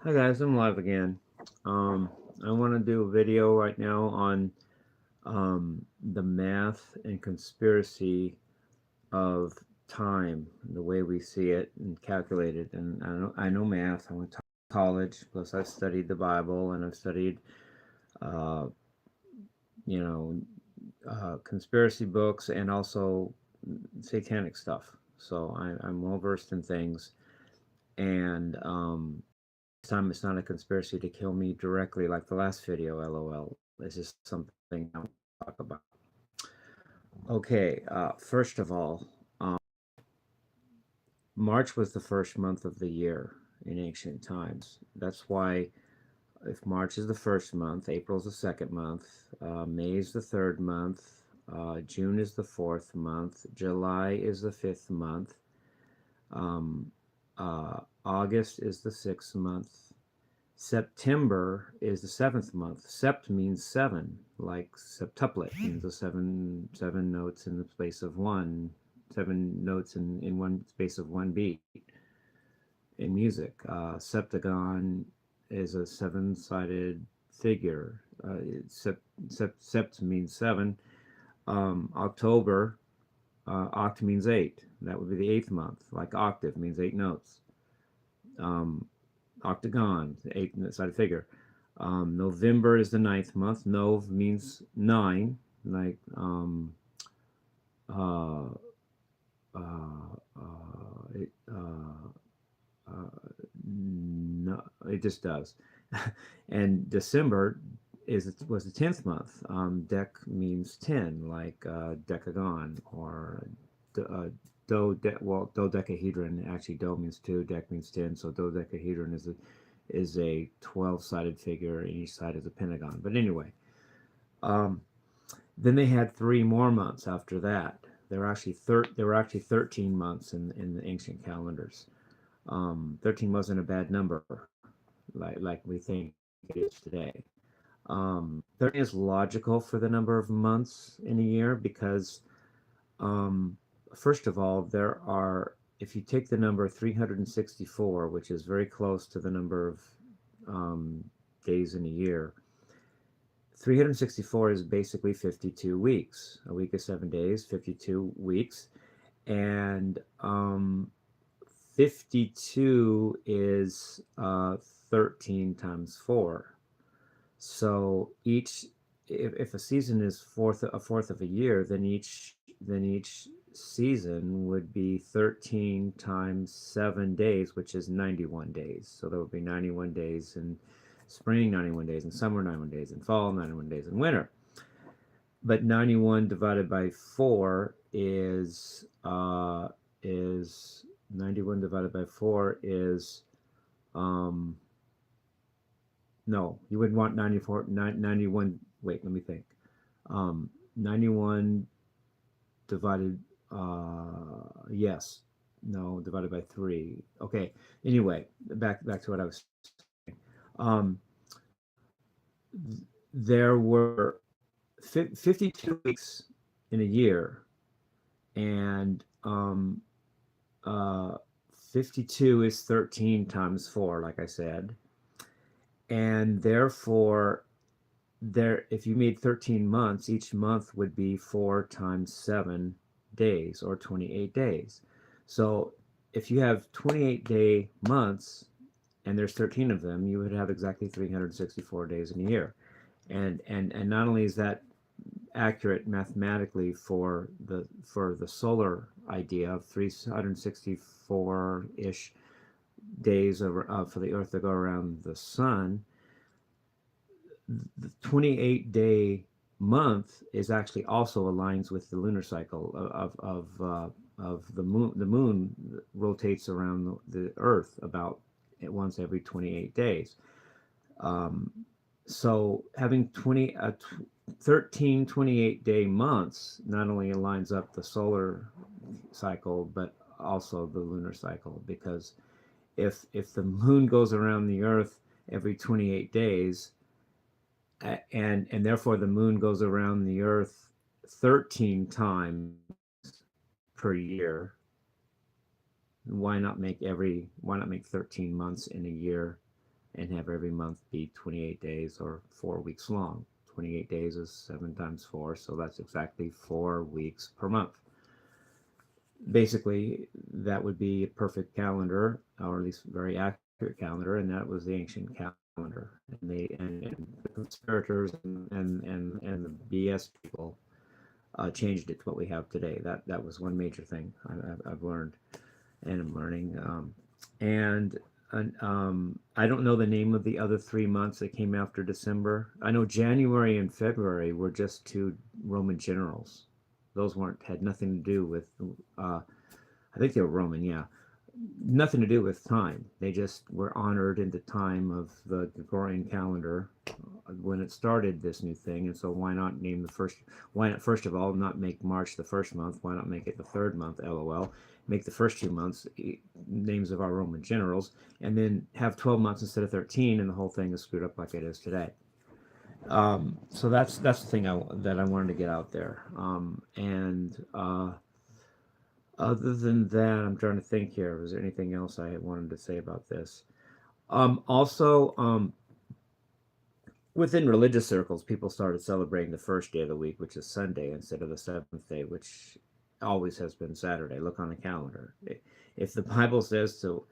Hi guys, I'm live again. Um, I want to do a video right now on the math and conspiracy of time, the way we see it and calculate it. And I know math. I went to college. Plus, I've studied the Bible and I've studied, uh, you know, conspiracy books and also satanic stuff. So I'm well versed in things. And this time it's not a conspiracy to kill me directly like the last video, lol. It's just something I want to talk about. Okay, first of all, um, March was the first month of the year in ancient times. That's why if March is the first month, April is the second month, May is the third month, June is the fourth month, July is the fifth month, um, August is the sixth month, September is the seventh month. Sept means seven, like septuplet means the seven notes in the space of one, seven notes in one space of one beat in music. Septagon is a seven-sided figure. Sept means seven. October, oct means eight. That would be the eighth month. Like octave means eight notes. Um, Octagon, the eight-sided figure. November is the ninth month. Nov means nine, like uh, it, no, it just does. And December was the 10th month. Dec means 10, like decagon or dodecahedron. Actually, do means two, dec means 10, so dodecahedron is a 12-sided figure, and each side is a pentagon. But anyway, um, then they had three more months after that. There were actually 13 months in the ancient calendars. 13 wasn't a bad number, like we think it is today. 13 is logical for the number of months in a year because, um, first of all, if you take the number 364, which is very close to the number of um, days in a year, 364 is basically 52 weeks. A week is 7 days, 52 weeks. And 52 is 13 times 4. So if a season is a fourth of a year, then each season would be 13 times 7 days, which is 91 days. So there would be 91 days in spring, 91 days in summer, 91 days in fall, 91 days in winter. But 91 divided by 4 is 91 divided by 4 is um no, you wouldn't want 91. Wait, let me think. 91 divided, yes, no, divided by 3. Okay, anyway, back to what I was saying. There were 52 weeks in a year, and 52 is 13 times 4, like I said. And therefore, if you made 13 months, each month would be 4 times 7 days, or 28 days. So if you have 28-day months and there's 13 of them, you would have exactly 364 days in a year. And not only is that accurate mathematically for the solar idea of 364-ish days for the Earth to go around the sun, the 28-day month is actually also aligns with the lunar cycle of the moon. The moon rotates around the Earth about once every 28 days. Um, so having 13 28-day months not only aligns up the solar cycle but also the lunar cycle, because if the moon goes around the Earth every 28 days, and therefore the moon goes around the Earth 13 times per year, why not make 13 months in a year and have every month be 28 days or 4 weeks long. 28 days is 7 times 4, so that's exactly 4 weeks per month. Basically, that would be a perfect calendar, or at least very accurate calendar, and that was the ancient calendar. And the conspirators and the BS people changed it to what we have today. That was one major thing I've learned and I'm learning. And I don't know the name of the other 3 months that came after December. I know January and February were just two Roman generals. Those weren't had nothing to do with. I think they were Roman, yeah. Nothing to do with time. They just were honored in the time of the Gregorian calendar when it started this new thing. And so why not name the first? Why not first of all not make March the first month? Why not make it the third month? LOL. Make the first 2 months names of our Roman generals, and then have 12 months instead of 13, and the whole thing is screwed up like it is today. So that's the thing that I wanted to get out there. And other than that, I'm trying to think here. Was there anything else I wanted to say about this? Also, within religious circles, people started celebrating the first day of the week, which is Sunday, instead of the seventh day, which always has been Saturday. Look on the calendar. If the Bible says to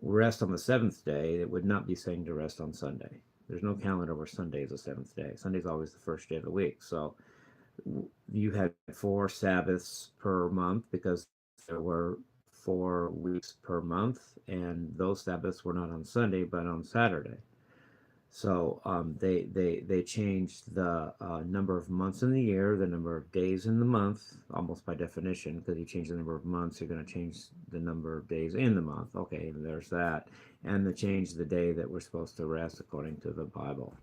rest on the seventh day, it would not be saying to rest on Sunday. There's no calendar where Sunday is the seventh day. Sunday's always the first day of the week. So you had 4 Sabbaths per month because there were 4 weeks per month, and those Sabbaths were not on Sunday but on Saturday. So they changed the number of months in the year, the number of days in the month, almost by definition, because you change the number of months, you're going to change the number of days in the month. Okay, there's that. And they changed the day that we're supposed to rest according to the Bible.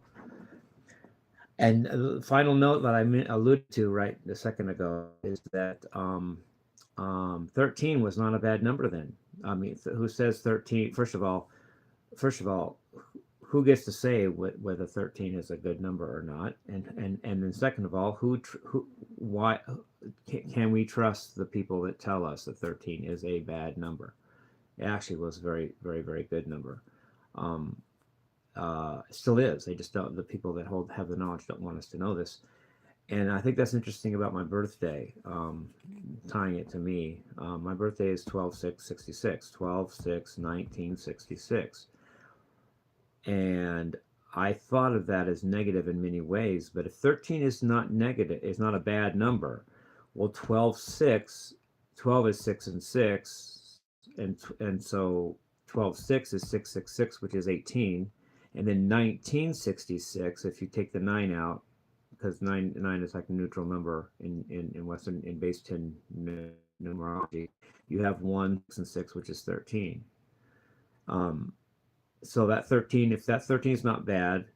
And the final note that I alluded to right a second ago is that 13 was not a bad number then. I mean, who says 13? First of all, who gets to say whether 13 is a good number or not? And then second of all, why can we trust the people that tell us that 13 is a bad number? It actually was a very, very, very good number. Um, Still is. They just don't. The people that have the knowledge don't want us to know this. And I think that's interesting about my birthday, tying it to me. My birthday is 12/6/66, 12/6/1966. And I thought of that as negative in many ways, but if 13 is not negative, it's not a bad number. Well, 12 is 6 and 6, and so 12/6 is 666, which is 18. And then 1966, if you take the 9 out, because nine is like a neutral number in Western in base 10 numerology, you have 1, 6, and 6, which is 13. Um, so that 13, if that 13 is not bad,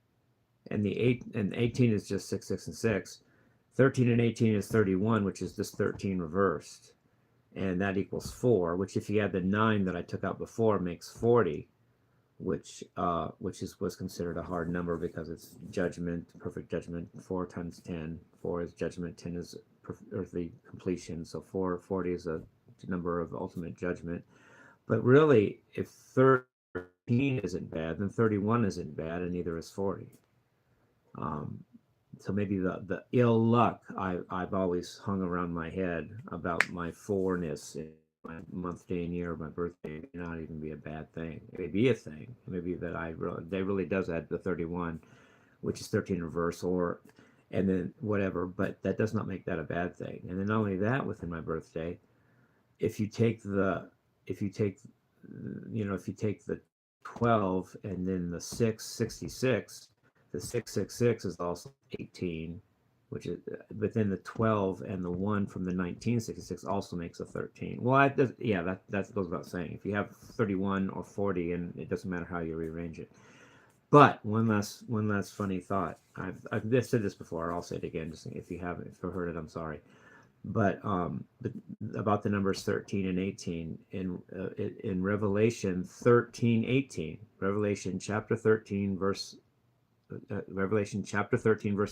and the 18 is just 6, 6, and 6, 13 and 18 is 31, which is just 13 reversed, and that equals 4. Which, if you add the 9 that I took out before, makes 40. Which was considered a hard number because it's judgment, perfect judgment. 4 times 10, 4 is judgment, 10 is earthly completion. So 40 is a number of ultimate judgment. But really, if 13 isn't bad, then 31 isn't bad, and neither is 40. So maybe the ill luck I've always hung around my head about my fourness in my month, day, and year of my birthday may not even be a bad thing. It may be a thing. It may be that they really does add the 31, which is 13 reverse, and then whatever. But that does not make that a bad thing. And then not only that, within my birthday, if you take if you take if you take the 12 and then the 666, the 666 is also 18, which is within the 12, and the 1 from the 1966 also makes a 13. Well, that goes without saying. If you have 31 or 40, and it doesn't matter how you rearrange it. But one last funny thought. I've said this before. I'll say it again. Just if you heard it, I'm sorry. But about the numbers 13 and 18 in Revelation 13:18, Revelation chapter 13 verse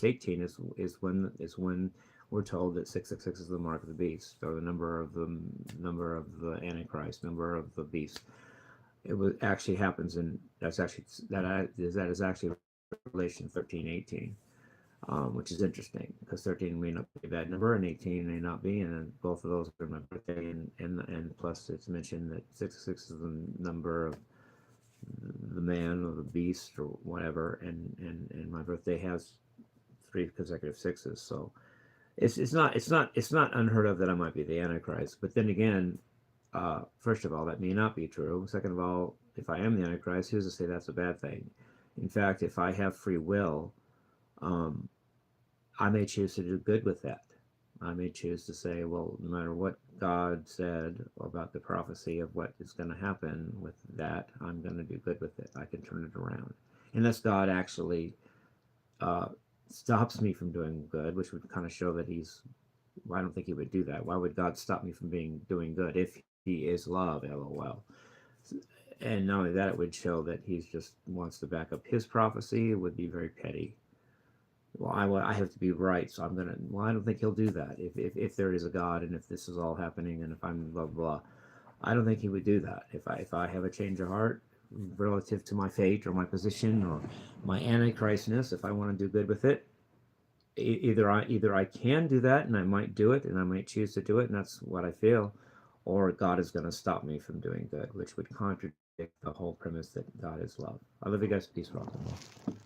18 is when we're told that 666 is the mark of the beast, or the number of the Antichrist, number of the beast. it was actually happens in that is actually Revelation 13:18, which is interesting because 13 may not be a bad number and 18 may not be, and then both of those are my birthday, and plus it's mentioned that 666 is the number of the man or the beast or whatever, and my birthday has three consecutive sixes, so it's not unheard of that I might be the Antichrist. But then again, first of all, that may not be true. Second of all, if I am the Antichrist, who's to say that's a bad thing? In fact, if I have free will, um, I may choose to do good with that. I may choose to say, well, no matter what God said about the prophecy of what is going to happen with that, I'm going to do good with it. I can turn it around. Unless God actually uh, stops me from doing good, which would kind of show that he's, well, I don't think he would do that. Why would God stop me from doing good if he is love, LOL? And not only that, it would show that he just wants to back up his prophecy. It would be very petty. Well, I have to be right, so I'm gonna. Well, I don't think he'll do that. If there is a God and if this is all happening and if I'm blah blah, I don't think he would do that. If I have a change of heart relative to my fate or my position or my antichristness, if I want to do good with it, either I can do that and I might do it and I might choose to do it and that's what I feel, or God is going to stop me from doing good, which would contradict the whole premise that God is love. I love you guys. Peace, rock and roll.